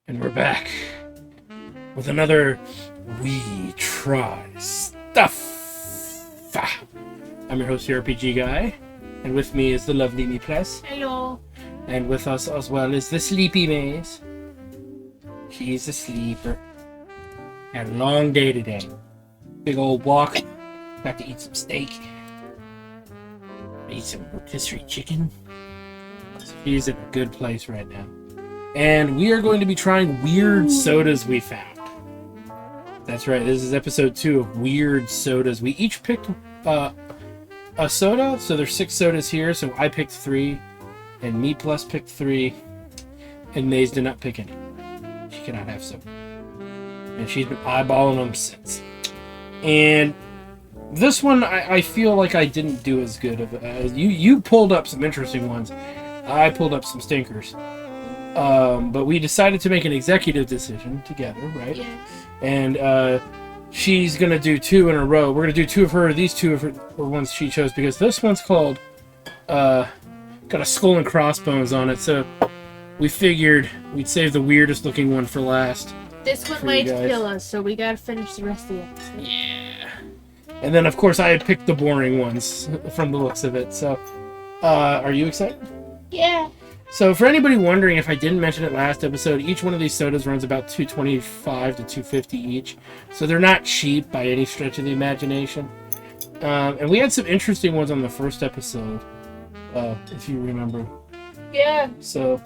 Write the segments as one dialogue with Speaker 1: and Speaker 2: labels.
Speaker 1: And we're back with another We Try Stuff. I'm your host, the RPG Guy, and with me is the lovely Me Plus.
Speaker 2: Hello.
Speaker 1: And with us as well is the Sleepy Maze. She's a sleeper. Had a long day today. Big old walk. Got to eat some steak. Eat some rotisserie chicken. So she's in a good place right now. And we are going to be trying weird sodas we found. That's right, this is episode 2 of Weird Sodas. We each picked a soda, so there's 6 sodas here, so I picked 3, and Me Plus picked 3, and Maze did not pick any. She cannot have soda. And she's been eyeballing them since. And this one, I feel like I didn't do as good of it. You pulled up some interesting ones. I pulled up some stinkers. But we decided to make an executive decision together, right?
Speaker 2: Yes.
Speaker 1: And she's going to do 2 in a row. We're going to do 2 of her. These 2 of her were ones she chose because this one's called, got a skull and crossbones on it. So we figured we'd save the weirdest looking one for last.
Speaker 2: This one might kill us, so we gotta finish the rest of the episode.
Speaker 1: Yeah. And then, of course, I had picked the boring ones from the looks of it. So, are you excited?
Speaker 2: Yeah.
Speaker 1: So, for anybody wondering, if I didn't mention it last episode, each one of these sodas runs about $2.25 to $2.50 each. So they're not cheap by any stretch of the imagination. And we had some interesting ones on the first episode, if you remember.
Speaker 2: Yeah.
Speaker 1: So,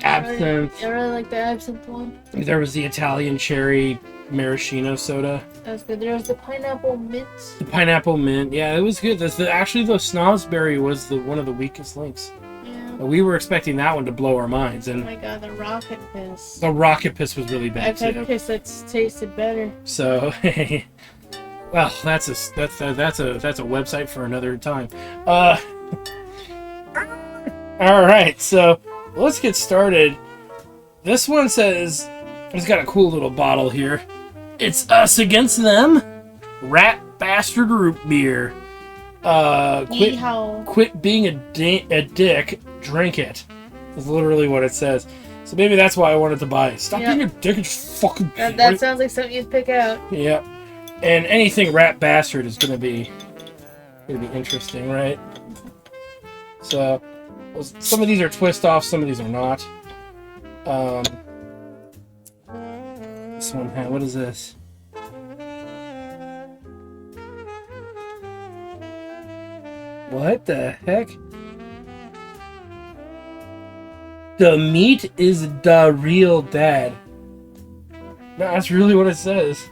Speaker 1: absinthe.
Speaker 2: I really like the absinthe one.
Speaker 1: There was the Italian cherry maraschino soda.
Speaker 2: That was good. There was the pineapple mint.
Speaker 1: The pineapple mint. Yeah, it was good. Actually, the snozberry was one of the weakest links.
Speaker 2: Yeah.
Speaker 1: We were expecting that one to blow our minds,
Speaker 2: Oh
Speaker 1: and
Speaker 2: my god, the rocket piss.
Speaker 1: the rocket piss was really bad
Speaker 2: I've had
Speaker 1: too.
Speaker 2: piss that's tasted better.
Speaker 1: So, well, that's a website for another time. All right, so let's get started. This one says it's got a cool little bottle here. It's us against them. Rat bastard root beer.
Speaker 2: Yeehaw.
Speaker 1: Quit being a dick. Drink it. Is literally what it says. So maybe that's why I wanted to buy it. Stop
Speaker 2: Yep.
Speaker 1: being a dick and just fucking.
Speaker 2: That sounds like something you'd pick out.
Speaker 1: Yeah. And anything rat bastard is gonna be interesting, right? So some of these are twist off, some of these are not. This one, what is this? What the heck? The meat is the real dad. No, that's really what it says.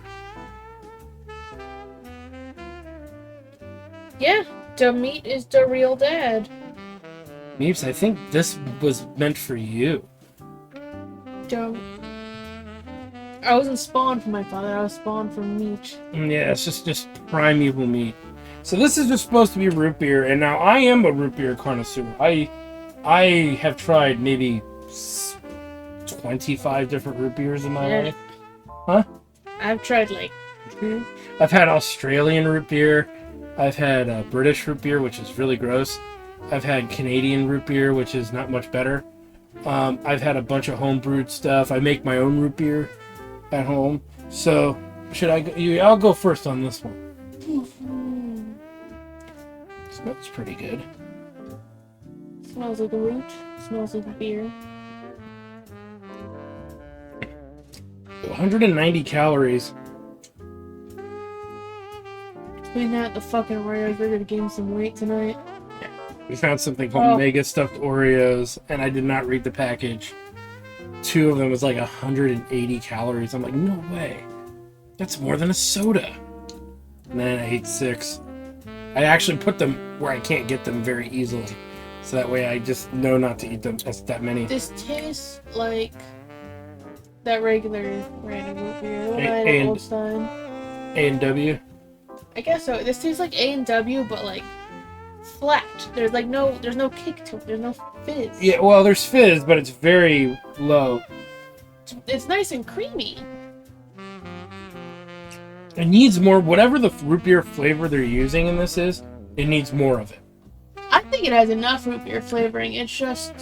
Speaker 2: Yeah, the meat is the real dad.
Speaker 1: Meeps, I think this was meant for you.
Speaker 2: Don't. I wasn't spawned from my father, I was spawned from meat.
Speaker 1: Yeah, it's just primeval meat. So this is just supposed to be root beer, and now I am a root beer connoisseur. I have tried maybe 25 different root beers in my life. Huh?
Speaker 2: I've tried like 2.
Speaker 1: I've had Australian root beer. I've had British root beer, which is really gross. I've had Canadian root beer, which is not much better. I've had a bunch of homebrewed stuff. I make my own root beer at home. So, should I go? I'll go first on this one. Smells pretty good.
Speaker 2: Smells like a root. Smells like beer.
Speaker 1: 190 calories.
Speaker 2: Between that and the fucking Oreos, we're gonna gain some weight tonight.
Speaker 1: We found something called Mega Stuffed Oreos, and I did not read the package. 2 of them was like 180 calories. I'm like, no way. That's more than a soda. And then I ate 6. I actually put them where I can't get them very easily. So that way I just know not to eat them that many.
Speaker 2: This tastes like that regular random root beer. The one I had
Speaker 1: A-
Speaker 2: at Old Stein.
Speaker 1: A&W?
Speaker 2: I guess so. This tastes like A&W, but like flat. There's no kick to it. There's no fizz.
Speaker 1: Yeah, well, there's fizz, but it's very low.
Speaker 2: It's nice and creamy.
Speaker 1: It needs more, whatever the root beer flavor they're using in this is, it needs more of it.
Speaker 2: I think it has enough root beer flavoring. It's just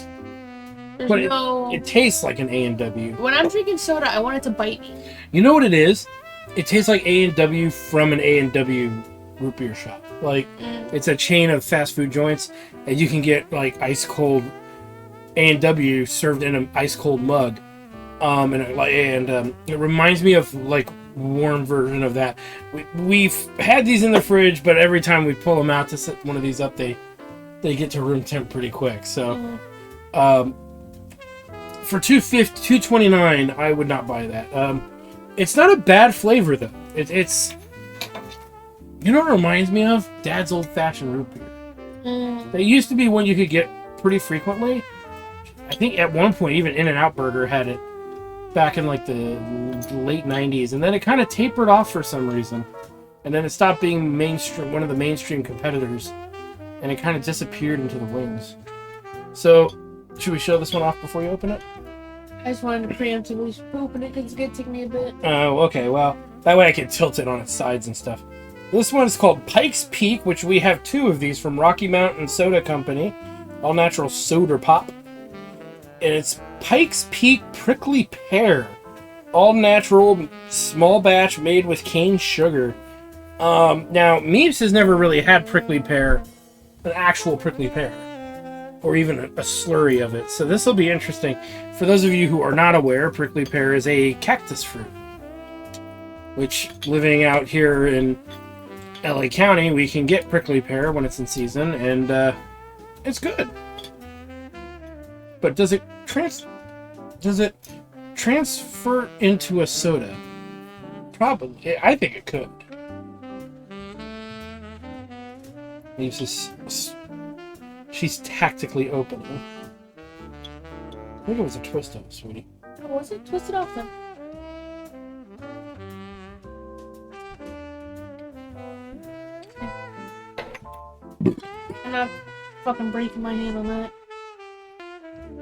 Speaker 2: There's
Speaker 1: But
Speaker 2: no.
Speaker 1: it tastes like an A&W.
Speaker 2: When I'm drinking soda, I want it to bite me.
Speaker 1: You know what it is? It tastes like A&W from an A&W root beer shop. Like, it's a chain of fast food joints, and you can get like ice cold A&W served in an ice cold mug. It reminds me of like warm version of that. We've had these in the fridge, but every time we pull them out to set one of these up, they get to room temp pretty quick. So, for $2.29, I would not buy that. It's not a bad flavor though. It's you know what it reminds me of? Dad's old fashioned root beer. They used to be one you could get pretty frequently. I think at one point even In-N-Out Burger had it back in like the late 90s, and then it kind of tapered off for some reason, and then it stopped being mainstream, one of the mainstream competitors, and it kind of disappeared into the wings. So should we show this one off before you open it?
Speaker 2: I just wanted to preemptively open it because it's gonna take me a bit.
Speaker 1: Oh, okay. Well, that way I can tilt it on its sides and stuff. This one is called Pikes Peak, which we have 2 of these from Rocky Mountain Soda Company, all natural soda pop. And it's Pikes Peak Prickly Pear, all natural, small batch, made with cane sugar. Now Meeps has never really had prickly pear, an actual prickly pear, or even a slurry of it. So this will be interesting. For those of you who are not aware, prickly pear is a cactus fruit, which, living out here in LA County, we can get prickly pear when it's in season, and it's good. But does it transfer into a soda? Probably. I think it could. She's tactically opening. I think it was a twist of it, sweetie.
Speaker 2: Oh, was it? Twist it off then. I'm not fucking breaking my hand on that.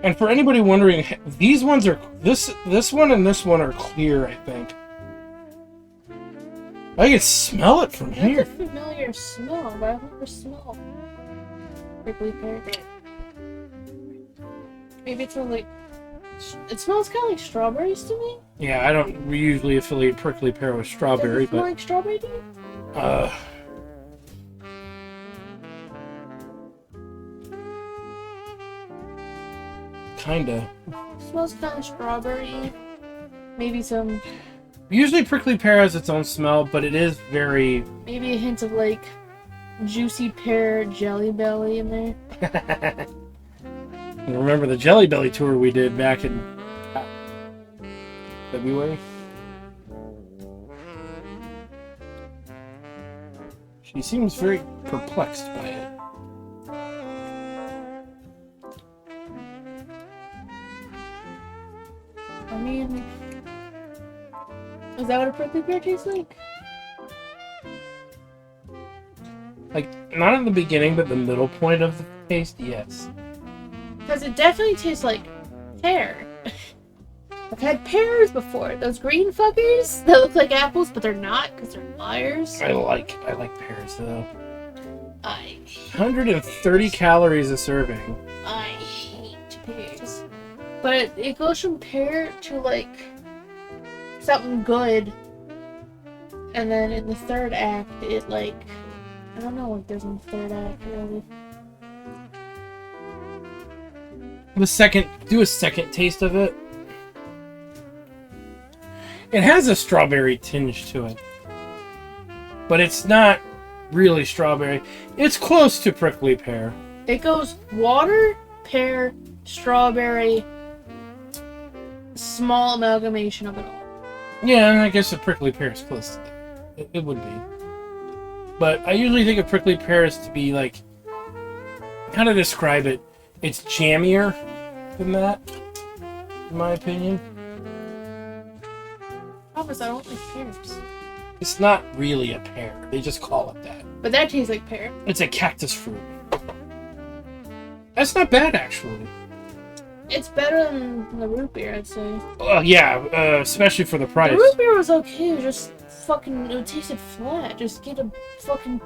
Speaker 1: And for anybody wondering, these ones are this one and this one are clear, I think. I can smell it from here.
Speaker 2: That's a familiar smell, but I've never smelled prickly pear. Maybe it's like it smells kind of like strawberries to me.
Speaker 1: Yeah, I don't usually affiliate prickly pear with strawberry,
Speaker 2: Does it smell
Speaker 1: but
Speaker 2: like strawberry to you?
Speaker 1: Kinda.
Speaker 2: It smells kind of strawberry. Maybe some.
Speaker 1: Usually prickly pear has its own smell, but it is very...
Speaker 2: Maybe a hint of like juicy pear jelly belly in there.
Speaker 1: You remember the Jelly Belly tour we did back in February? She seems very perplexed by it.
Speaker 2: I mean, is that what a prickly pear tastes like?
Speaker 1: Like, not in the beginning, but the middle point of the taste, yes.
Speaker 2: Because it definitely tastes like pear. I've had pears before. Those green fuckers that look like apples, but they're not because they're liars.
Speaker 1: I like pears, though.
Speaker 2: I
Speaker 1: 130 calories a serving.
Speaker 2: I hate pears. But it goes from pear to like something good, and then in the third act, it like I don't know what goes in the third act really.
Speaker 1: Do a second taste of it. It has a strawberry tinge to it, but it's not really strawberry. It's close to prickly pear.
Speaker 2: It goes water, pear, strawberry, small amalgamation of it all.
Speaker 1: Yeah, I guess a prickly pear is close to that. It would be. But I usually think of prickly pears to be like, how to describe it? It's jammier than that, in my opinion.
Speaker 2: Promise, I don't like pears.
Speaker 1: It's not really a pear. They just call it that.
Speaker 2: But that tastes like pear.
Speaker 1: It's a cactus fruit. That's not bad, actually.
Speaker 2: It's better than the root beer, I'd say.
Speaker 1: Yeah, especially for the price.
Speaker 2: The root beer was okay. It was just fucking. It tasted flat. Just get a fucking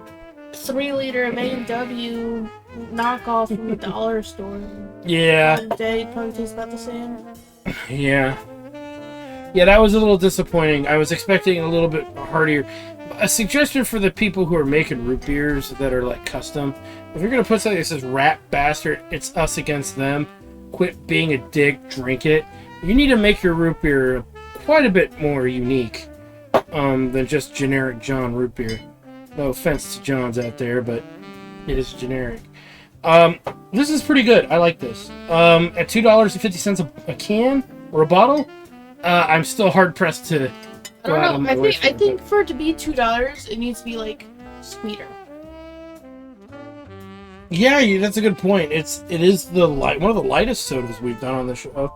Speaker 2: 3-liter of A&W knockoff from the dollar store.
Speaker 1: Yeah.
Speaker 2: One day it probably tastes about the same.
Speaker 1: Yeah. Yeah, that was a little disappointing. I was expecting a little bit heartier. A suggestion for the people who are making root beers that are like custom: if you're gonna put something that says "Rat Bastard," it's us against them. Quit being a dick. Drink it. You need to make your root beer quite a bit more unique than just generic John root beer. No offense to Johns out there, but it is generic. This is pretty good. I like this. At $2.50 a can or a bottle, I'm still hard pressed to go out of my way.
Speaker 2: I think for it to be $2, it needs to be like sweeter.
Speaker 1: Yeah, that's a good point. It is one of the lightest sodas we've done on the show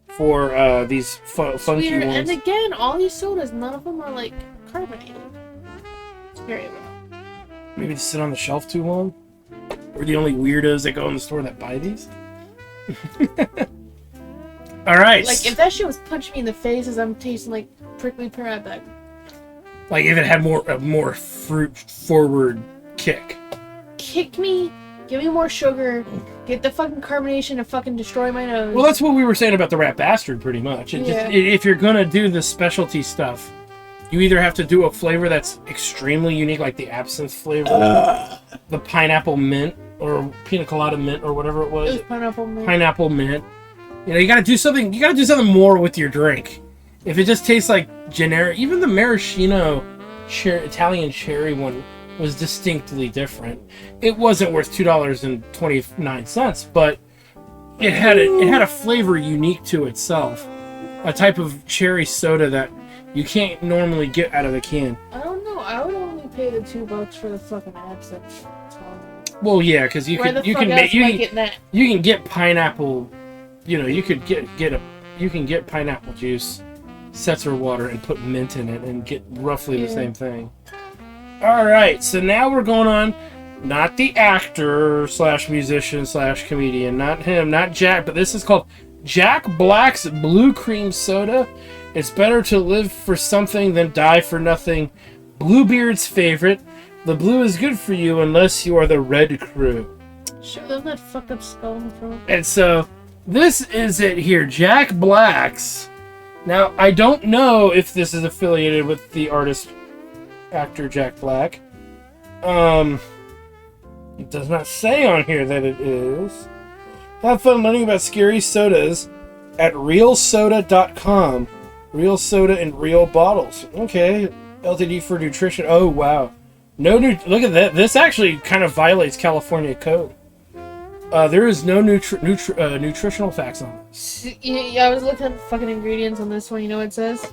Speaker 1: for these funky
Speaker 2: Sweeter,
Speaker 1: ones.
Speaker 2: and again, all these sodas, none of them are like carbonated. It's very well.
Speaker 1: Maybe they sit on the shelf too long. We're the only weirdos that go in the store that buy these. All right.
Speaker 2: Like if that shit was punching me in the face as I'm tasting like prickly pear, I'd be like,
Speaker 1: Like if it had a more fruit forward kick.
Speaker 2: kick me, give me more sugar, get the fucking carbonation to fucking destroy my nose.
Speaker 1: Well, that's what we were saying about the Rat Bastard, pretty much. If you're gonna do the specialty stuff, you either have to do a flavor that's extremely unique, like the absinthe flavor, the pineapple mint, or pina colada mint, or whatever it was.
Speaker 2: It was pineapple mint.
Speaker 1: Pineapple mint. You know, you gotta do something. You gotta do something more with your drink. If it just tastes like generic, even the maraschino Italian cherry one was distinctly different. It wasn't worth $2.29, but it had a flavor unique to itself, a type of cherry soda that you can't normally get out of a can.
Speaker 2: I don't know. I would only pay the $2 for the fucking absinthe.
Speaker 1: Well, yeah, because you can get pineapple. You know, you can get pineapple juice, seltzer water, and put mint in it, and get roughly the same thing. All right, so now we're going on. Not the actor / musician / comedian, not him, not Jack, but this is called Jack Black's Blue Cream Soda. It's better to live for something than die for nothing. Bluebeard's favorite. The blue is good for you unless you are the red crew.
Speaker 2: Show them that fucked up skull in the front.
Speaker 1: And so, this is it here. Jack Black's. Now, I don't know if this is affiliated with the artist, actor Jack Black. It does not say on here that it is. Have fun learning about scary sodas at realsoda.com. Real soda in real bottles. Okay. LTD for nutrition. Oh, wow. Look at that. This actually kind of violates California code. There is no nutritional facts on this.
Speaker 2: Yeah, I was looking at the fucking ingredients on this one. You know what it says?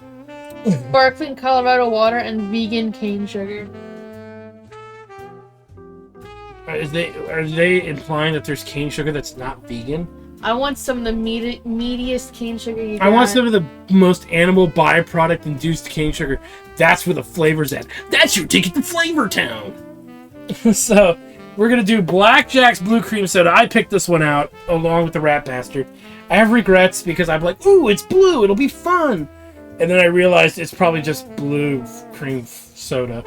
Speaker 2: Sparkling Colorado water and vegan cane sugar.
Speaker 1: Are they implying that there's cane sugar that's not vegan?
Speaker 2: I want some of the meatiest cane sugar you got.
Speaker 1: I want some of the most animal byproduct induced cane sugar. That's where the flavor's at. That's your ticket to Flavor Town. So, we're going to do Blackjack's Blue Cream Soda. I picked this one out along with the Rat Bastard. I have regrets because I'm like, ooh, it's blue. It'll be fun. And then I realized it's probably just blue cream soda.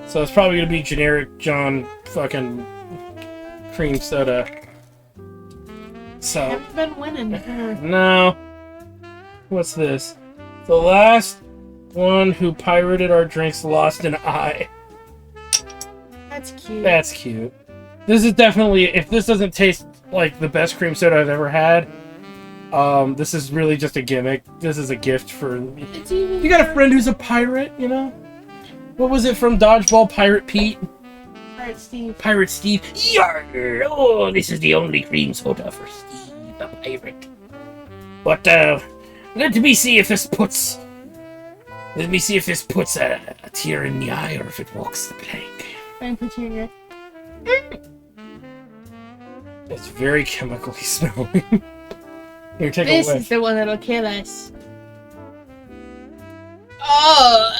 Speaker 1: So it's probably going to be generic John fucking cream soda. So.
Speaker 2: Haven't been winning.
Speaker 1: No. What's this? The last one who pirated our drinks lost an eye.
Speaker 2: That's cute.
Speaker 1: That's cute. This is definitely, if this doesn't taste like the best cream soda I've ever had, this is really just a gimmick. This is a gift for... You got a friend who's a pirate, you know? What was it from Dodgeball? Pirate Pete?
Speaker 2: Pirate Steve.
Speaker 1: Pirate Steve. Yarr! Oh, this is the only cream soda for Steve, the pirate. But, let me see if this puts a tear in the eye or if it walks the plank.
Speaker 2: I'm putting it.
Speaker 1: It's very chemically smelling. Here, take a
Speaker 2: This
Speaker 1: whiff.
Speaker 2: is the one that'll kill us. Oh!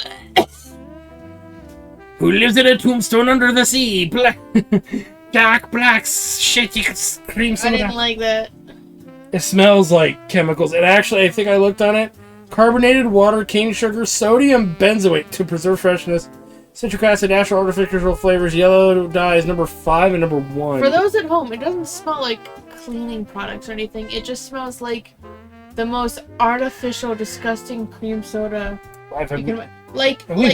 Speaker 1: Who lives in a tombstone under the sea? Jack Black's shitty cream
Speaker 2: I
Speaker 1: soda.
Speaker 2: didn't like that.
Speaker 1: It smells like chemicals. And actually, I think I looked on it. Carbonated water, cane sugar, sodium benzoate to preserve freshness, Citric acid, natural artificial flavors, yellow dye is number 5 and number 1.
Speaker 2: For those at home, it doesn't smell like cleaning products or anything. It just smells like the most artificial, disgusting cream soda.
Speaker 1: We've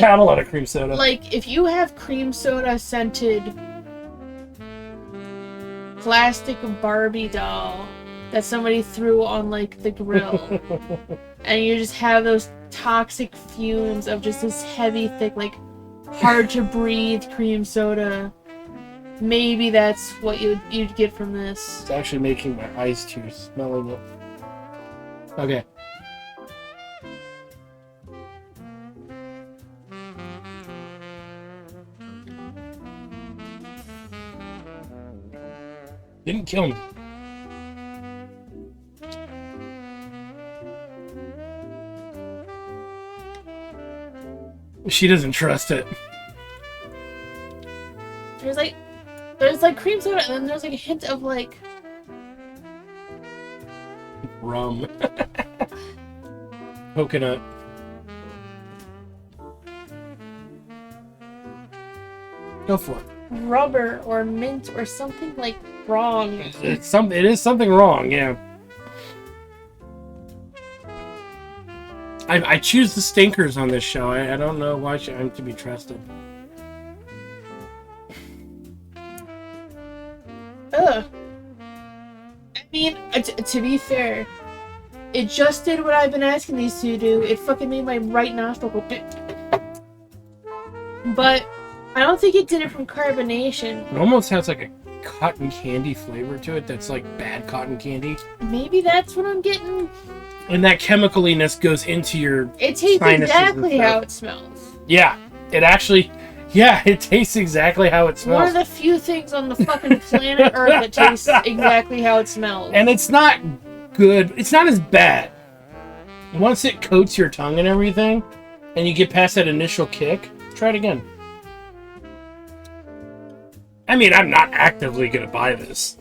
Speaker 1: had a lot of cream soda.
Speaker 2: Like, if you have cream soda scented plastic Barbie doll that somebody threw on, like, the grill, and you just have those toxic fumes of just this heavy, thick, like, hard to breathe cream soda, maybe that's what you'd get from this.
Speaker 1: It's actually making my eyes tear smelling it. Okay. Didn't kill me. She doesn't trust it.
Speaker 2: There's like cream soda, and then there's like a hint of like
Speaker 1: rum. Coconut. Go for it.
Speaker 2: rubber or mint or something like wrong.
Speaker 1: It is something wrong, yeah. I choose the stinkers on this show. I don't know why I'm to be trusted.
Speaker 2: Ugh. I mean, to be fair, it just did what I've been asking these two to do. It fucking made my right nostril go. But I don't think it did it from carbonation.
Speaker 1: It almost has like a cotton candy flavor to it that's like bad cotton candy.
Speaker 2: Maybe that's what I'm getting.
Speaker 1: And that chemicaliness goes into your
Speaker 2: It tastes exactly how it smells.
Speaker 1: Yeah, it actually... Yeah, it tastes exactly how it smells.
Speaker 2: One of the few things on the fucking planet Earth that tastes exactly how it smells.
Speaker 1: And it's not good. It's not as bad. Once it coats your tongue and everything, and you get past that initial kick, try it again. I mean, I'm not actively gonna buy this.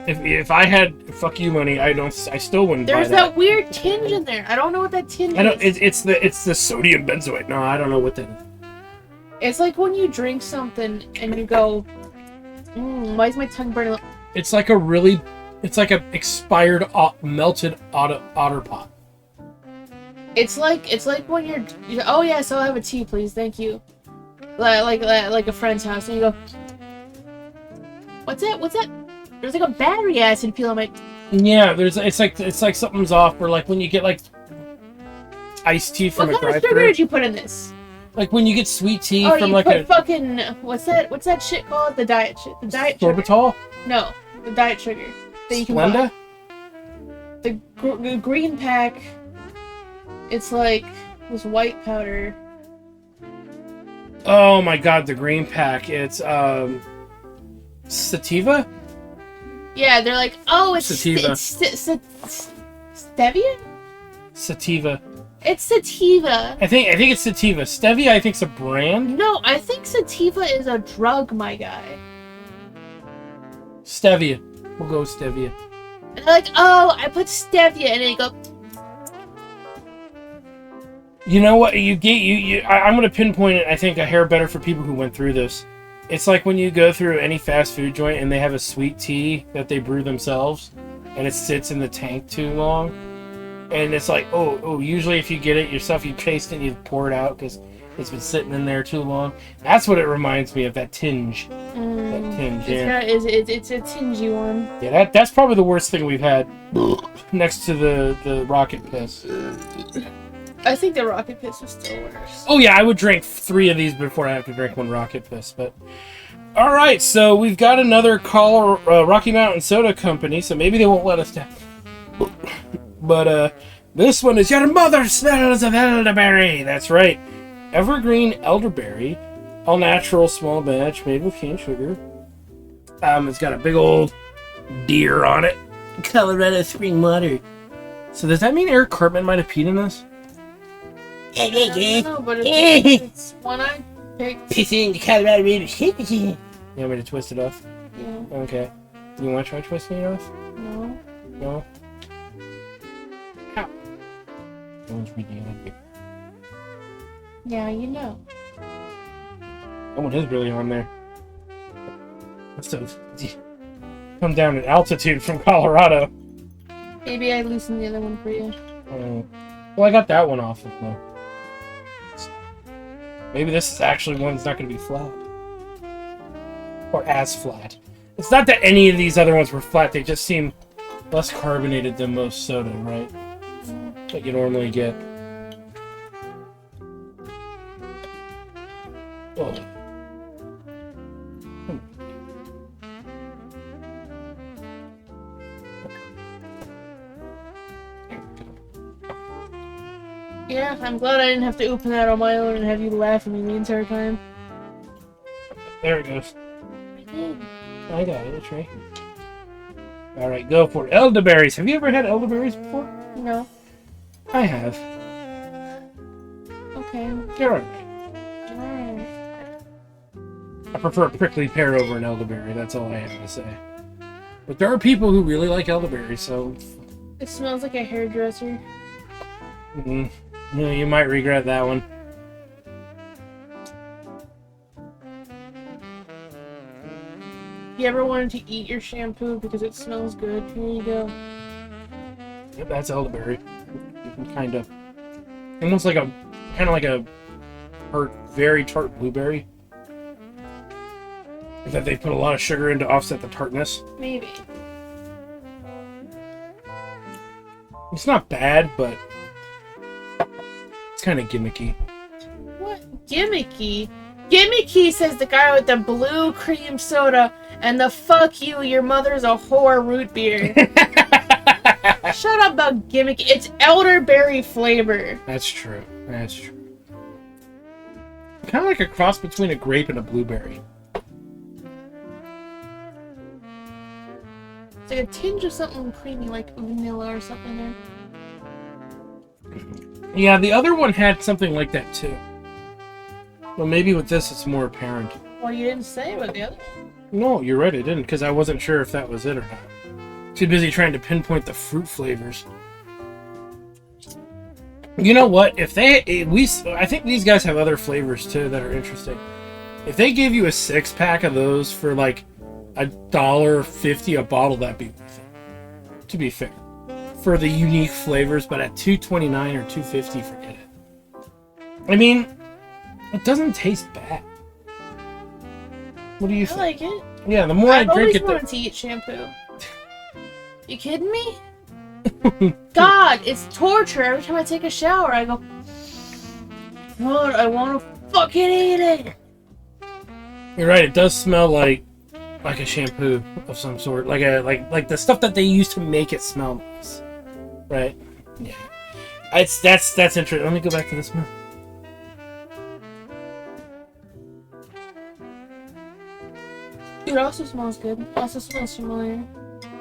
Speaker 1: If I had fuck you money, I still wouldn't buy that.
Speaker 2: There's that weird tinge in there. I don't know what that tinge is.
Speaker 1: It's the sodium benzoate. No, I don't know what that is.
Speaker 2: It's like when you drink something and you go, why is my tongue burning?
Speaker 1: It's like a expired melted otter pot.
Speaker 2: It's like when you're oh yes, I'll have a tea, please, thank you. Like a friend's house, and you go, what's that? There's like a battery acid peel on my.
Speaker 1: Yeah, it's like something's off, or like when you get like iced tea from a drive-thru.
Speaker 2: What kind of sugar did you put in this?
Speaker 1: Like when you get sweet tea from
Speaker 2: you
Speaker 1: like
Speaker 2: put fucking what's that shit called? The diet shit. The diet
Speaker 1: sorbitol?
Speaker 2: Sugar. No, the diet sugar that you can
Speaker 1: Splenda?
Speaker 2: buy. The green pack. It's like this white powder.
Speaker 1: Oh my god, the green pack. It's sativa?
Speaker 2: Yeah, they're like, oh, it's
Speaker 1: sativa.
Speaker 2: Stevia?
Speaker 1: Sativa.
Speaker 2: It's sativa.
Speaker 1: I think it's sativa. Stevia, I think, is a brand.
Speaker 2: No, I think sativa is a drug, my guy.
Speaker 1: Stevia. We'll go with stevia.
Speaker 2: And they're like, oh, I put stevia, and then you go.
Speaker 1: You know what? I'm going to pinpoint it, I think, a hair better for people who went through this. It's like when you go through any fast food joint and they have a sweet tea that they brew themselves, and it sits in the tank too long. And it's like, usually if you get it yourself, you taste it and you pour it out because it's been sitting in there too long. That's what it reminds me of, that tinge. That tinge, yeah.
Speaker 2: It's a tingy one.
Speaker 1: Yeah, that's probably the worst thing we've had next to the rocket piss.
Speaker 2: I think the rocket piss is still worse.
Speaker 1: Oh yeah, I would drink 3 of these before I have to drink one rocket piss, but... Alright, so we've got another Rocky Mountain Soda Company, so maybe they won't let us down. But, this one is Your Mother Smells of Elderberry! That's right. Evergreen Elderberry. All natural, small batch, made with cane sugar. It's got a big old deer on it. Colorado spring water. So does that mean Eric Cartman might have peed in this?
Speaker 2: No, but it's one I picked.
Speaker 1: Pissing the Colorado River. You want me to twist it off?
Speaker 2: Yeah.
Speaker 1: Okay. You want to try twisting it off?
Speaker 2: No.
Speaker 1: No? How? No one's reading it.
Speaker 2: Yeah, you know.
Speaker 1: That one is really on there. Must have come down in altitude from Colorado.
Speaker 2: Maybe I loosened the other one for you.
Speaker 1: Well, I got that one off of though. Maybe this is actually one that's not going to be flat. Or as flat. It's not that any of these other ones were flat, they just seem less carbonated than most soda, right? That you normally get. Oh.
Speaker 2: Yeah, I'm glad I didn't have to open that on my own and have you laugh at me the entire time.
Speaker 1: There it goes. I got it, it's right. Alright, go for it. Elderberries. Have you ever had elderberries before?
Speaker 2: No.
Speaker 1: I have.
Speaker 2: Okay.
Speaker 1: They're alright. I prefer a prickly pear over an elderberry, that's all I have to say. But there are people who really like elderberries, so...
Speaker 2: It smells like a hairdresser.
Speaker 1: Yeah, you might regret that one.
Speaker 2: You ever wanted to eat your shampoo because it smells good? Here you go.
Speaker 1: Yep, that's elderberry. Kind of. Almost like a... Kind of like a... very tart blueberry. That they put a lot of sugar in to offset the tartness.
Speaker 2: Maybe.
Speaker 1: It's not bad, but... It's kind of gimmicky.
Speaker 2: What? Gimmicky? Gimmicky, says the guy with the blue cream soda and the fuck you, your mother's a whore root beer. Shut up about gimmicky. It's elderberry flavor.
Speaker 1: That's true. That's true. Kind of like a cross between a grape and a blueberry.
Speaker 2: It's like a tinge of something creamy, like vanilla or something there.
Speaker 1: Yeah, the other one had something like that too. Well, maybe with this it's more apparent.
Speaker 2: Well, you didn't say about the other one.
Speaker 1: No, you're right, I didn't, because I wasn't sure if that was it or not. Too busy trying to pinpoint the fruit flavors. You know what? I think these guys have other flavors too that are interesting. If they gave you a 6-pack of those for like $1.50 a bottle, that'd be worth it. To be fair. For the unique flavors, but at $2.29 or $2.50, forget it. I mean, it doesn't taste bad. What do you think?
Speaker 2: I like it.
Speaker 1: Yeah, the more I drink it,
Speaker 2: I've always wanted to eat shampoo. You kidding me? God, it's torture. Every time I take a shower, I go, God, I want to fucking eat it.
Speaker 1: You're right. It does smell like a shampoo of some sort, like the stuff that they use to make it smell nice, right? Yeah. That's interesting. Let me go back to this one.
Speaker 2: It also smells good. It also smells familiar.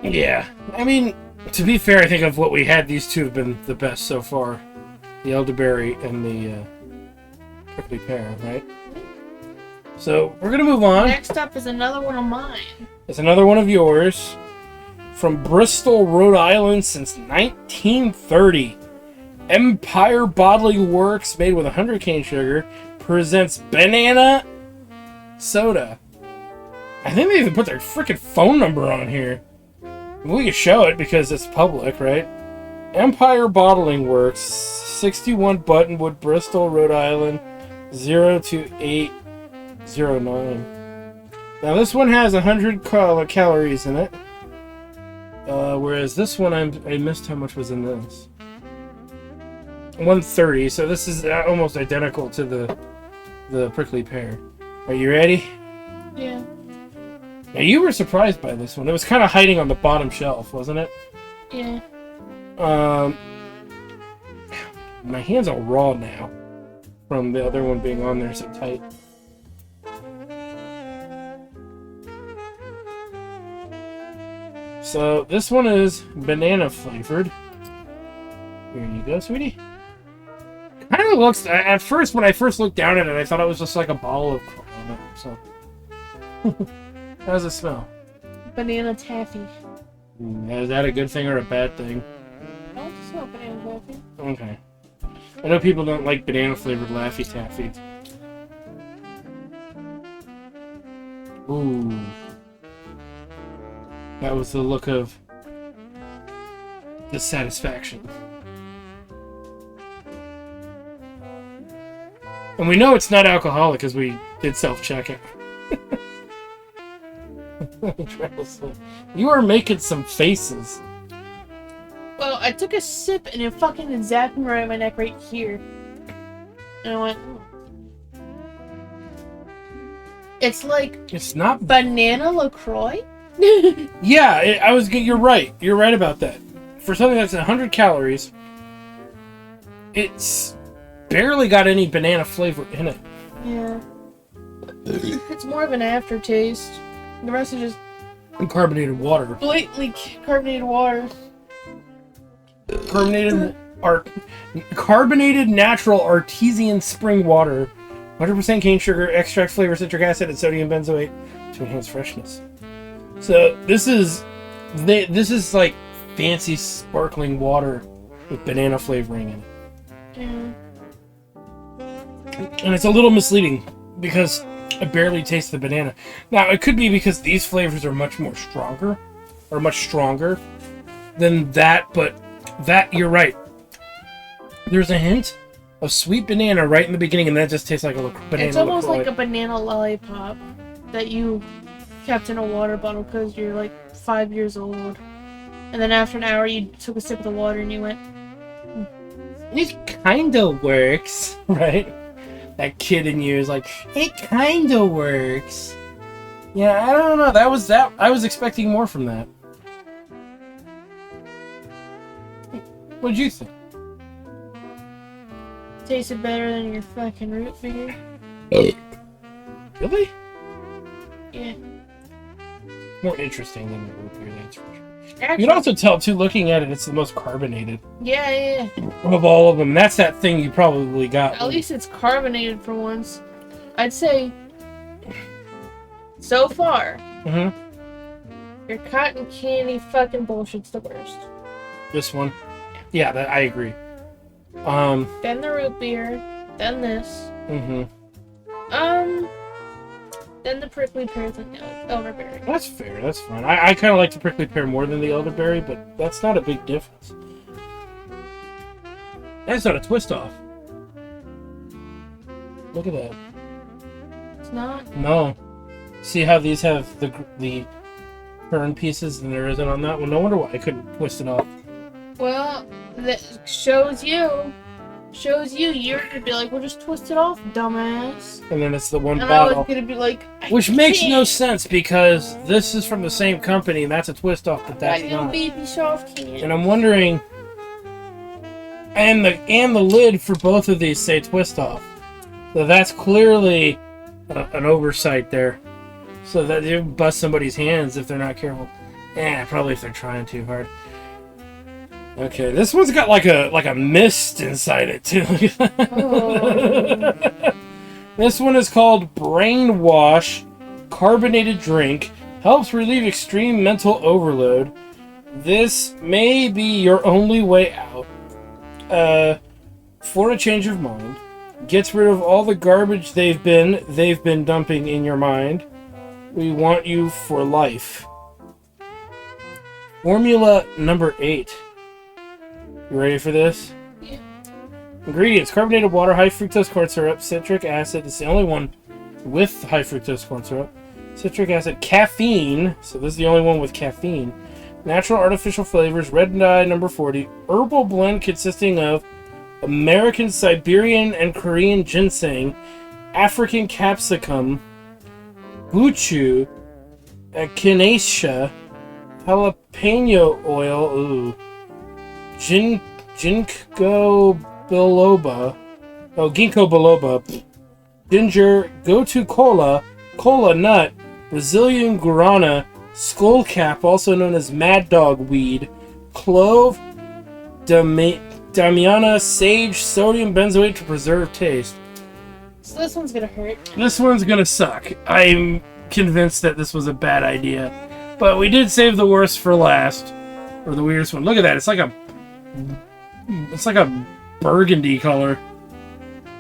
Speaker 1: Yeah. I mean, to be fair, I think of what we had, these two have been the best so far. The elderberry and the prickly pear, right? So, we're going to move on.
Speaker 2: Next up is another one of mine.
Speaker 1: It's another one of yours. From Bristol, Rhode Island since 1930. Empire Bottling Works, made with 100 cane sugar, presents banana soda. I think they even put their freaking phone number on here. We can show it because it's public, right? Empire Bottling Works, 61 Buttonwood, Bristol, Rhode Island, 02809. Now this one has 100 calories in it, whereas this one I missed how much was in this. 130. So this is almost identical to the prickly pear. Are you ready?
Speaker 2: Yeah.
Speaker 1: Now you were surprised by this one. It was kind of hiding on the bottom shelf, wasn't it?
Speaker 2: Yeah.
Speaker 1: My hand's all raw now from the other one being on there so tight. So this one is banana flavored. Here you go, sweetie. Kind of looks, at first, when I first looked down at it, I thought it was just like a ball of Corona. So, how does it smell?
Speaker 2: Banana taffy.
Speaker 1: Is that a good thing or a bad thing?
Speaker 2: I want to smell banana taffy.
Speaker 1: Okay. I know people don't like banana flavored Laffy Taffy. Ooh. That was the look of dissatisfaction. And we know it's not alcoholic because we did self-checkout. You are making some faces.
Speaker 2: Well, I took a sip and it fucking zapped me right in my neck right here. And I went, It's like...
Speaker 1: It's not...
Speaker 2: Banana LaCroix?
Speaker 1: Yeah, you're right. You're right about that. For something that's 100 calories, it's barely got any banana flavor in it.
Speaker 2: Yeah. It's more of an aftertaste. The rest is just...
Speaker 1: And carbonated water.
Speaker 2: Blatantly carbonated water.
Speaker 1: Carbonated natural artesian spring water. 100% cane sugar, extract flavor, citric acid, and sodium benzoate to enhance freshness. So this is like fancy sparkling water with banana flavoring in it.
Speaker 2: Yeah.
Speaker 1: And it's a little misleading because I barely taste the banana. Now it could be because these flavors are much stronger than that, but that you're right. There's a hint of sweet banana right in the beginning, and that just tastes like a banana.
Speaker 2: It's almost
Speaker 1: LaCroix.
Speaker 2: like a banana lollipop that you kept in a water bottle because you're like 5 years old. And then after an hour, you took a sip of the water and you went,
Speaker 1: It kinda works, right? That kid in you is like, it kinda works. Yeah, I don't know. That was I was expecting more from that. What'd you think?
Speaker 2: tasted better than your fucking root beer.
Speaker 1: Really?
Speaker 2: Yeah.
Speaker 1: More interesting than the root beer, that's for sure.
Speaker 2: Actually,
Speaker 1: You can also tell, too, looking at it, it's the most carbonated
Speaker 2: yeah.
Speaker 1: of all of them. That's that thing you probably got.
Speaker 2: At least it's carbonated for once. I'd say, so far,
Speaker 1: Mm-hmm.
Speaker 2: your cotton candy fucking bullshit's the worst.
Speaker 1: This one. Yeah, I agree.
Speaker 2: Then the root beer, then this.
Speaker 1: Mm-hmm.
Speaker 2: Then the prickly pear, then the elderberry.
Speaker 1: That's fair, that's fine. I kind of like the prickly pear more than the elderberry, but that's not a big difference. That's not a twist off. Look at that.
Speaker 2: It's not.
Speaker 1: No. See how these have the turn pieces and there isn't on that one? No wonder why I couldn't twist it off.
Speaker 2: Well, that shows you. You're gonna be like, well, just twist it off, dumbass.
Speaker 1: And then it's the one
Speaker 2: And
Speaker 1: bottle.
Speaker 2: I was gonna be like,
Speaker 1: Which makes no
Speaker 2: can't.
Speaker 1: sense because this is from the same company and that's a twist off, but that's
Speaker 2: I
Speaker 1: not.
Speaker 2: know baby soft candy.
Speaker 1: And I'm wondering, and the lid for both of these say twist off, so that's clearly an oversight there. So that you bust somebody's hands if they're not careful. Probably if they're trying too hard. Okay, this one's got like a mist inside it too.
Speaker 2: Oh.
Speaker 1: This one is called Brainwash Carbonated Drink. Helps relieve extreme mental overload. This may be your only way out. For a change of mind. Gets rid of all the garbage they've been dumping in your mind. We want you for life. Formula number 8. You ready for this?
Speaker 2: Yeah.
Speaker 1: Ingredients: carbonated water, high fructose corn syrup, citric acid. It's the only one with high fructose corn syrup. Citric acid, caffeine. So this is the only one with caffeine. Natural artificial flavors, red dye number 40. Herbal blend consisting of American, Siberian, and Korean ginseng, African capsicum, buchu, echinacea, jalapeno oil, ginkgo biloba, ginger, gotu kola, cola nut, Brazilian guarana, skullcap, also known as mad dog weed, clove, damiana, sage, sodium benzoate to preserve taste.
Speaker 2: So this one's gonna hurt.
Speaker 1: This one's gonna suck. I'm convinced that this was a bad idea. But we did save the worst for last. Or the weirdest one. Look at that. It's like a burgundy color.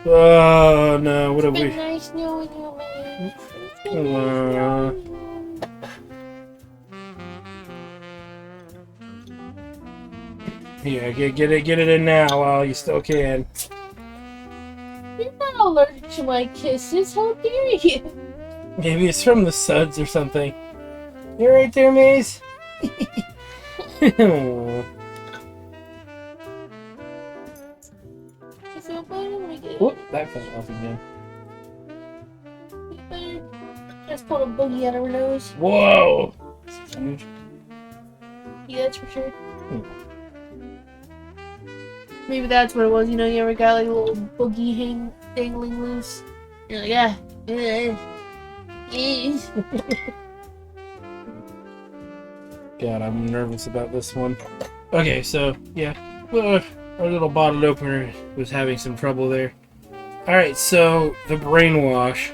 Speaker 1: Oh no, what have we...
Speaker 2: Nice knowing you, man.
Speaker 1: Here, get it in now while you still can.
Speaker 2: You're not allergic to my kisses, how dare you?
Speaker 1: Maybe it's from the suds or something. You're right there, Maze. Whoop, that fell off again.
Speaker 2: Just pulled a boogie out of her nose.
Speaker 1: Whoa! That's huge.
Speaker 2: Yeah, that's for sure. Maybe that's what it was. You know, you ever got like a little boogie dangling loose? You're like, ah.
Speaker 1: God, I'm nervous about this one. Okay, so, yeah. Our little bottle opener was having some trouble there. Alright, so, the brainwash.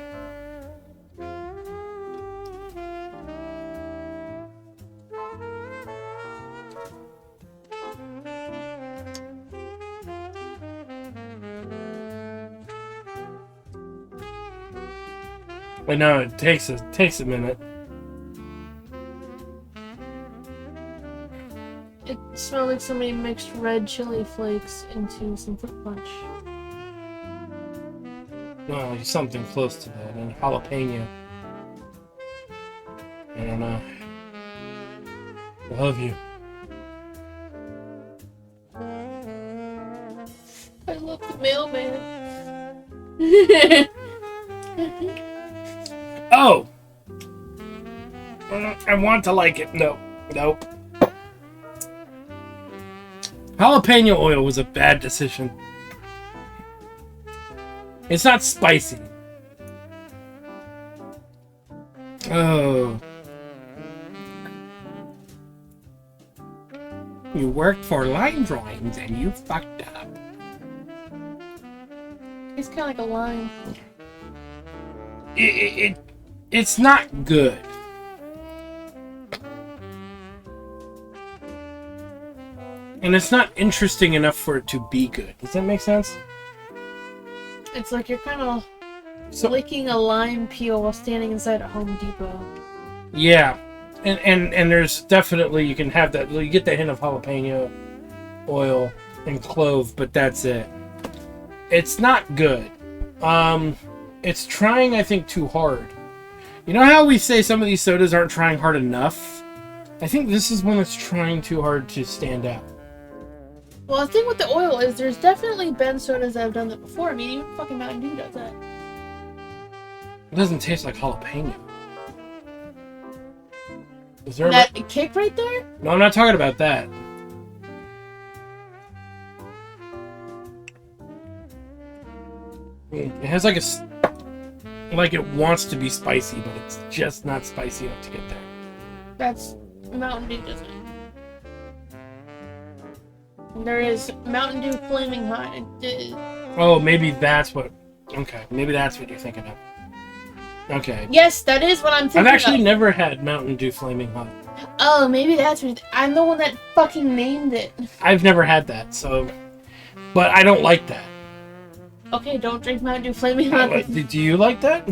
Speaker 1: I know, it takes a minute.
Speaker 2: It smells like somebody mixed red chili flakes into some fruit punch.
Speaker 1: No, something close to that, and jalapeno. I don't know. I love you.
Speaker 2: I love the mailman.
Speaker 1: Oh! I want to like it. No. Nope. Jalapeno oil was a bad decision. It's not spicy. Oh. You worked for line drawings and you fucked up.
Speaker 2: It's kind of like a lime.
Speaker 1: It's not good. And it's not interesting enough for it to be good. Does that make sense?
Speaker 2: It's like you're kind of licking a lime peel while standing inside a Home Depot.
Speaker 1: Yeah. And there's definitely, you can have that, you get that hint of jalapeno oil and clove, but that's it. It's not good. It's trying, I think, too hard. You know how we say some of these sodas aren't trying hard enough? I think this is one that's trying too hard to stand out.
Speaker 2: Well, the thing with the oil is there's definitely been sodas that have done that before. I mean, even fucking Mountain Dew does that.
Speaker 1: It doesn't taste like jalapeno. Is there
Speaker 2: that kick right there?
Speaker 1: No, I'm not talking about that. It has like like it wants to be spicy, but it's just not spicy enough to get there.
Speaker 2: That's Mountain Dew doesn't. There is Mountain Dew Flaming Hot.
Speaker 1: Oh, maybe that's what. Okay, maybe that's what you're thinking of. Okay.
Speaker 2: Yes, that is what I'm thinking of.
Speaker 1: I've actually never had Mountain Dew Flaming Hot.
Speaker 2: Oh, maybe that's what. I'm the one that fucking named it.
Speaker 1: I've never had that, so. But I don't like that.
Speaker 2: Okay, don't drink Mountain Dew Flaming Hot.
Speaker 1: Do you like that?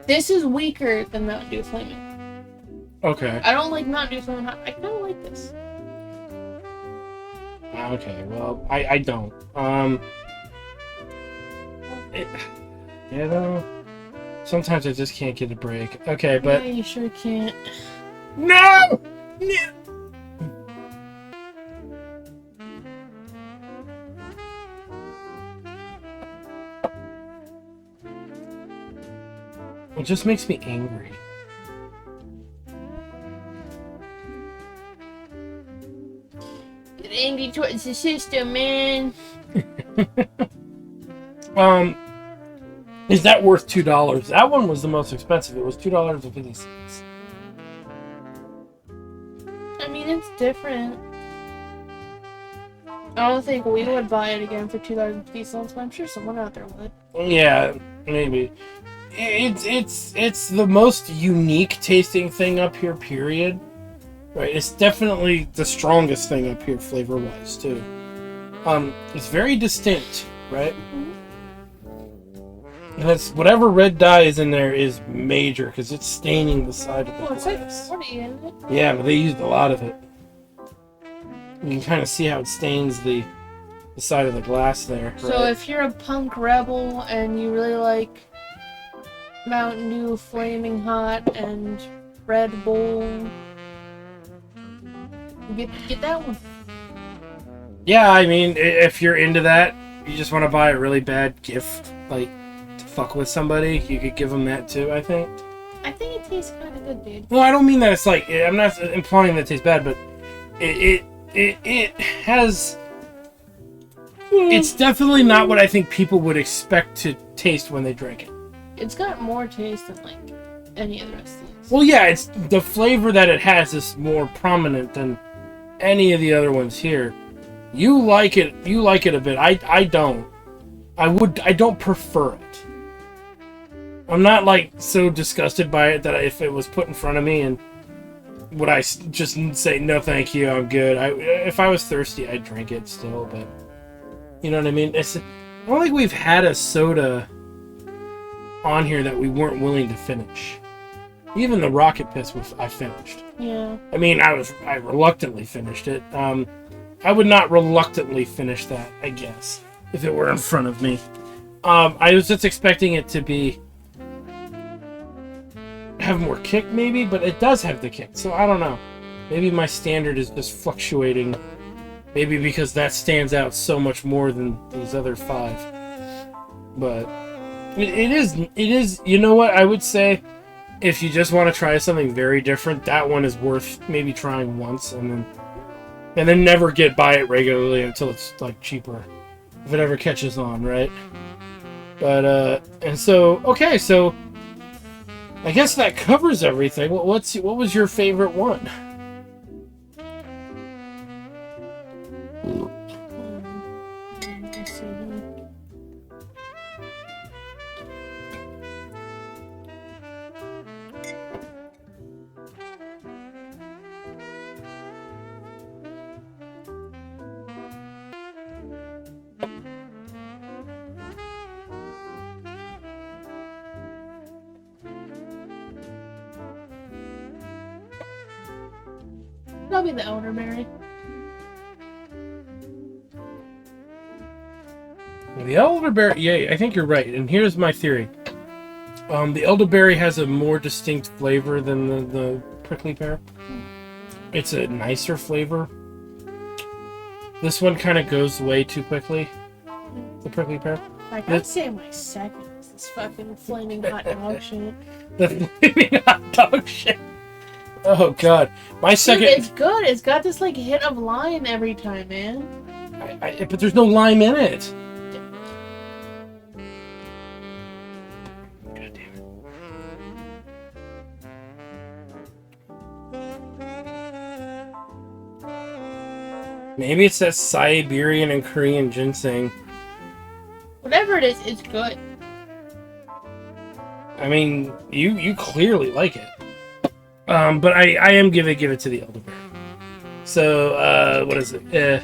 Speaker 2: This is weaker than Mountain Dew Flaming.
Speaker 1: Okay.
Speaker 2: I don't like Mountain Dew Flaming Hot. I kind of like this.
Speaker 1: Okay, well, I don't. You know, sometimes I just can't get a break. Okay, but...
Speaker 2: Yeah, you sure can't.
Speaker 1: No! No! It just makes me angry.
Speaker 2: Get angry towards the system, man.
Speaker 1: Is that worth $2? That one was the most expensive. It was $2.50.
Speaker 2: I mean, it's different. I don't think we would buy it again for $2.50, but I'm sure someone out there would.
Speaker 1: Yeah, maybe. It's the most unique tasting thing up here, period. Right, it's definitely the strongest thing up here, flavor-wise, too. It's very distinct, right? And that's whatever red dye is in there is major because it's staining the side of the
Speaker 2: It's like
Speaker 1: glass.
Speaker 2: 40, isn't it?
Speaker 1: Yeah, but they used a lot of it. You can kind of see how it stains the side of the glass there.
Speaker 2: So
Speaker 1: right?
Speaker 2: if you're a punk rebel and you really like Mountain Dew Flaming Hot and Red Bull, get that one.
Speaker 1: Yeah, I mean, if you're into that, you just want to buy a really bad gift, like to fuck with somebody, you could give them that too. I think.
Speaker 2: I think it tastes kind of good, dude.
Speaker 1: Well, I don't mean that it's like I'm not implying that it tastes bad, but it has. It's definitely not what I think people would expect to taste when they drink it.
Speaker 2: It's got more taste than like any of the rest of these.
Speaker 1: Well, yeah, it's the flavor that it has is more prominent than any of the other ones here. You like it a bit. I don't. I don't prefer it. I'm not like so disgusted by it that if it was put in front of me and would I just say no thank you, I'm good. If I was thirsty, I'd drink it still, but you know what I mean? I don't think we've had a soda on here that we weren't willing to finish. Even the Rocket Piss I finished.
Speaker 2: Yeah.
Speaker 1: I mean, I reluctantly finished it. I would not reluctantly finish that, I guess, if it were in front of me. I was just expecting it to have more kick, maybe, but it does have the kick, so I don't know. Maybe my standard is just fluctuating. Maybe because that stands out so much more than these other 5. But it is. You know what? I would say, if you just want to try something very different, that one is worth maybe trying once, and then never buy it regularly until it's like cheaper, if it ever catches on, right? But and so okay, so I guess that covers everything. What was your favorite one?
Speaker 2: Let's see here. Probably the Elderberry.
Speaker 1: The elderberry, yeah, I think you're right. And here's my theory: the elderberry has a more distinct flavor than the prickly pear. It's a nicer flavor. This one kind of goes away too quickly. The prickly pear.
Speaker 2: Like, I'd say my second is this fucking flaming hot dog shit.
Speaker 1: The flaming hot dog shit. Oh god, my second.
Speaker 2: Dude, it's good. It's got this like hit of lime every time, man.
Speaker 1: But there's no lime in it. God damn it. Maybe it's that Siberian and Korean ginseng.
Speaker 2: Whatever it is, it's good.
Speaker 1: I mean, you clearly like it. But I am give it to the elderberry. So, what is it?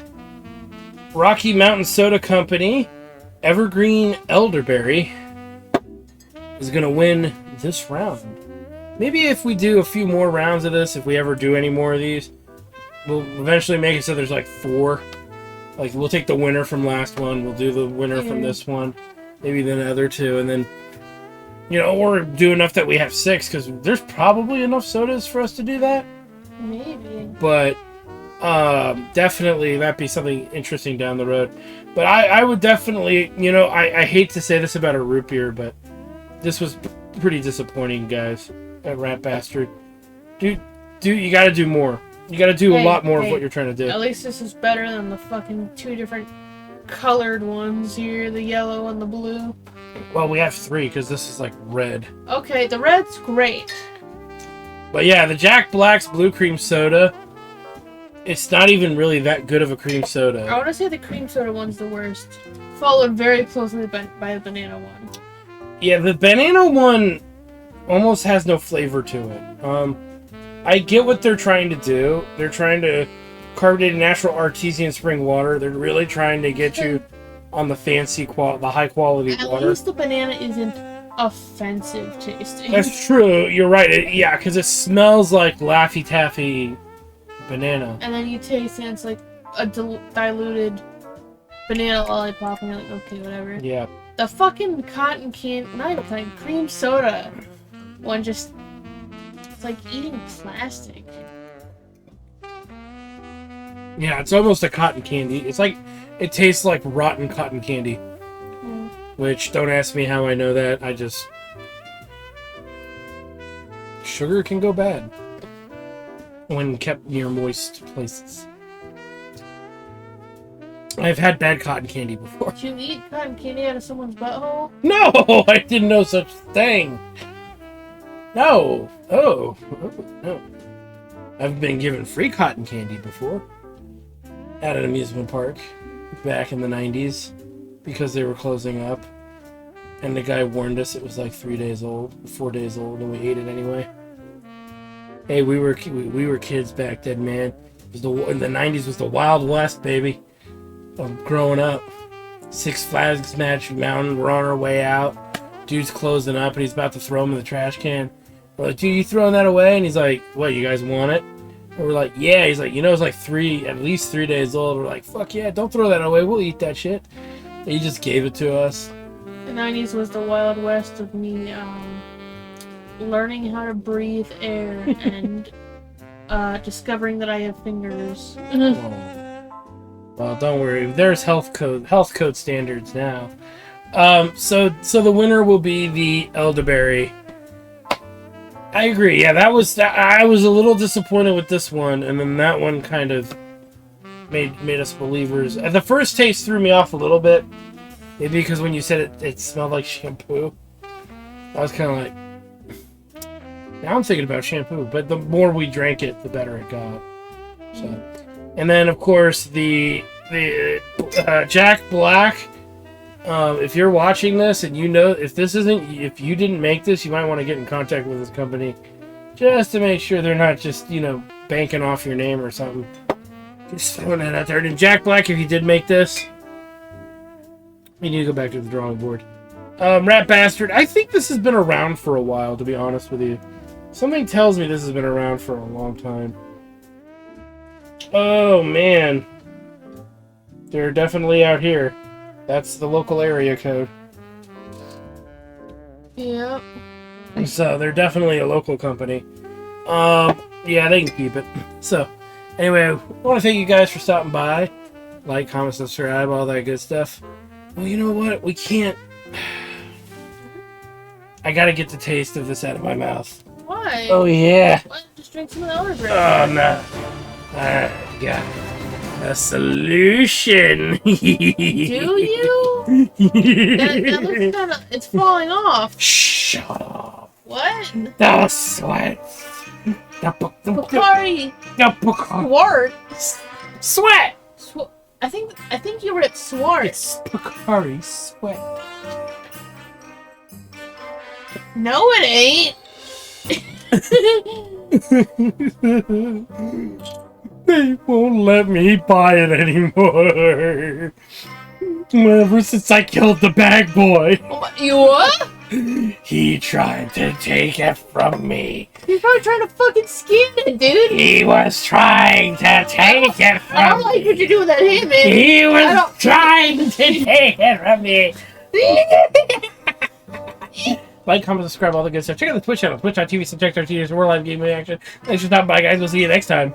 Speaker 1: Rocky Mountain Soda Company, Evergreen Elderberry, is going to win this round. Maybe if we do a few more rounds of this, if we ever do any more of these, we'll eventually make it so there's like 4. Like, we'll take the winner from last one, we'll do the winner from this one, maybe the other 2, and then, you know, or do enough that we have 6, because there's probably enough sodas for us to do that.
Speaker 2: Maybe.
Speaker 1: But definitely that'd be something interesting down the road. But I would definitely, you know, I hate to say this about a root beer, but this was pretty disappointing, guys. That Rat Bastard. Dude, you gotta do more. You gotta do a lot more of what you're trying to do.
Speaker 2: At least this is better than the fucking 2 different colored ones here, the yellow and the blue.
Speaker 1: Well, we have 3, because this is like red.
Speaker 2: Okay, the red's great.
Speaker 1: But yeah, the Jack Black's Blue Cream Soda, it's not even really that good of a cream soda.
Speaker 2: I want to say the cream soda one's the worst. Followed very closely by the banana one.
Speaker 1: Yeah, the banana one almost has no flavor to it. I get what they're trying to do. They're trying to carbonate natural artesian spring water. They're really trying to get you on the the high quality
Speaker 2: At
Speaker 1: water.
Speaker 2: least the banana isn't offensive tasting.
Speaker 1: That's true. You're right. Yeah, because it smells like Laffy Taffy banana.
Speaker 2: And then you taste it, and it's like a diluted banana lollipop, and you're like, okay, whatever.
Speaker 1: Yeah.
Speaker 2: The fucking cotton candy, not even cotton, cream soda one just, it's like eating plastic.
Speaker 1: Yeah, it's almost a cotton candy. It's like, it tastes like rotten cotton candy.
Speaker 2: Mm.
Speaker 1: Which, don't ask me how I know that. I just... Sugar can go bad when kept near moist places. I've had bad cotton candy before.
Speaker 2: Did you eat cotton candy out of someone's butthole?
Speaker 1: No! I didn't know such thing. No. Oh, no. I've been given free cotton candy before. At an amusement park. Back in the 90s. Because they were closing up. And the guy warned us it was like 4 days old, and we ate it anyway. Hey, we were kids back then, man. It was in the 90s was the Wild West, baby. Of growing up. Six Flags Magic Mountain, we're on our way out. Dude's closing up, and he's about to throw him in the trash can. We're like, dude, you throwing that away? And he's like, what, you guys want it? And we're like, yeah. He's like, you know, it's like at least 3 days old. We're like, fuck yeah, don't throw that away. We'll eat that shit. And he just gave it to us.
Speaker 2: The 90s was the Wild West of me learning how to breathe air and discovering that I have fingers.
Speaker 1: Well, don't worry. There's health code standards now. So the winner will be the Elderberry. I agree. Yeah, I was a little disappointed with this one, and then that one kind of made us believers. The first taste threw me off a little bit. Maybe because when you said it smelled like shampoo. I was kind of like, now I'm thinking about shampoo, but the more we drank it, the better it got. So, and then of course the Jack Black. If you're watching this and you know if you didn't make this, you might want to get in contact with this company just to make sure they're not just banking off your name or something. Just throwing that out there. And Jack Black, if you did make this, you need to go back to the drawing board. Rat Bastard. I think this has been around for a while, to be honest with you. Something tells me this has been around for a long time. Oh, man. They're definitely out here. That's the local area code.
Speaker 2: Yep.
Speaker 1: So, they're definitely a local company. Yeah, they can keep it. So, anyway, I want to thank you guys for stopping by. Like, comment, subscribe, all that good stuff. Well, you know what? We can't... I gotta get the taste of this out of my mouth.
Speaker 2: Why?
Speaker 1: Oh, yeah.
Speaker 2: What? Just drink some of the Elderberry.
Speaker 1: Oh, no. I got a solution.
Speaker 2: Do you? that looks kind of... It's falling off.
Speaker 1: Shut up.
Speaker 2: What?
Speaker 1: The sweat.
Speaker 2: Pocari.
Speaker 1: Sweat.
Speaker 2: I think you were at Swartz.
Speaker 1: It's Pocari Sweat.
Speaker 2: No, it ain't.
Speaker 1: They won't let me buy it anymore. Ever since I killed the bag boy.
Speaker 2: You what?
Speaker 1: He tried to take it from me.
Speaker 2: He's probably trying to fucking skin it, dude.
Speaker 1: He was trying to take it from me.
Speaker 2: I don't like what you're doing with that hand, man.
Speaker 1: He was trying to take it from me. Like, comment, subscribe, all the good stuff. Check out the Twitch channel, twitch.tv/subject.tv. We're live game reaction. Thanks for stopping by, guys. We'll see you next time.